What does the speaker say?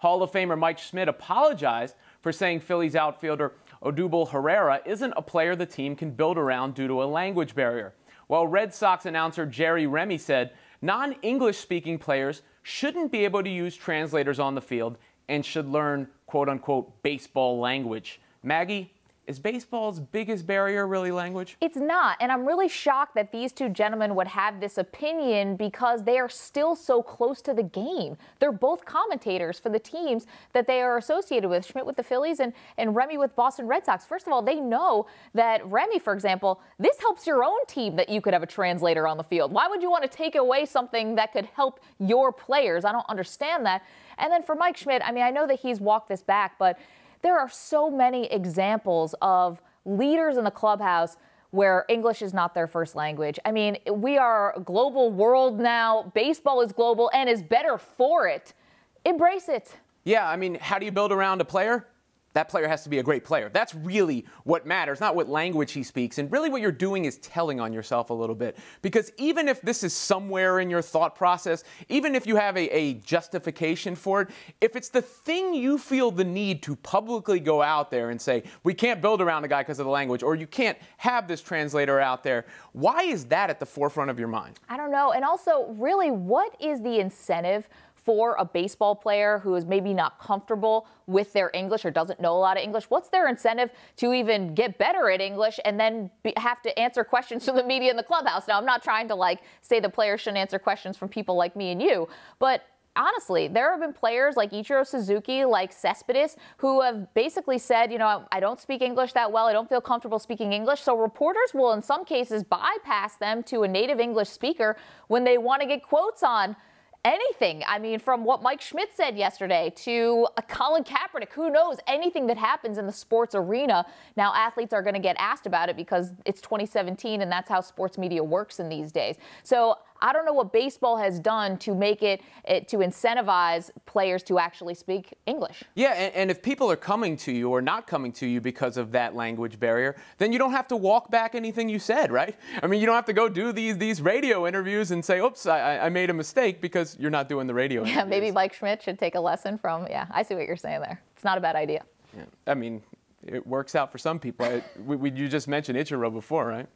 Hall of Famer Mike Schmidt apologized for saying Phillies outfielder Odubel Herrera isn't a player the team can build around due to a language barrier. While Red Sox announcer Remy said non-English speaking players shouldn't be able to use translators on the field and should learn quote-unquote baseball language. Maggie, is baseball's biggest barrier really language? It's not, and I'm really shocked that these two gentlemen would have this opinion because they are still so close to the game. They're both commentators for the teams that they are associated with, Schmidt with the Phillies and Remy with Boston Red Sox. First of all, they know that Remy, for example, this helps your own team that you could have a translator on the field. Why would you want to take away something that could help your players? I don't understand that. And then for Mike Schmidt, I mean, I know that he's walked this back, but there are so many examples of leaders in the clubhouse where English is not their first language. I mean, we are a global world now. Baseball is global and is better for it. Embrace it. Yeah, I mean, how do you build around a player? That player has to be a great player. That's really what matters, not what language he speaks. And really what you're doing is telling on yourself a little bit. Because even if this is somewhere in your thought process, even if you have a justification for it, if it's the thing you feel the need to publicly go out there and say, we can't build around a guy because of the language, or you can't have this translator out there, why is that at the forefront of your mind? I don't know. And also, really, what is the incentive for a baseball player who is maybe not comfortable with their English or doesn't know a lot of English? What's their incentive to even get better at English and then have to answer questions from the media in the clubhouse? Now, I'm not trying to say the players shouldn't answer questions from people like me and you, but honestly, there have been players like Ichiro Suzuki, like Cespedes, who have basically said, you know, I don't speak English that well. I don't feel comfortable speaking English. So reporters will, in some cases, bypass them to a native English speaker when they want to get quotes on anything. I mean, from what Mike Schmidt said yesterday to Colin Kaepernick, who knows, anything that happens in the sports arena. Now, athletes are going to get asked about it because it's 2017 and that's how sports media works in these days. So I don't know what baseball has done to make it to incentivize players to actually speak English. Yeah, and if people are coming to you or not coming to you because of that language barrier, then you don't have to walk back anything you said, right? I mean, you don't have to go do these radio interviews and say, oops, I made a mistake, because you're not doing the radio interviews. Yeah, maybe Mike Schmidt should take a lesson from, yeah, I see what you're saying there. It's not a bad idea. Yeah. I mean, it works out for some people. You just mentioned Ichiro before, right?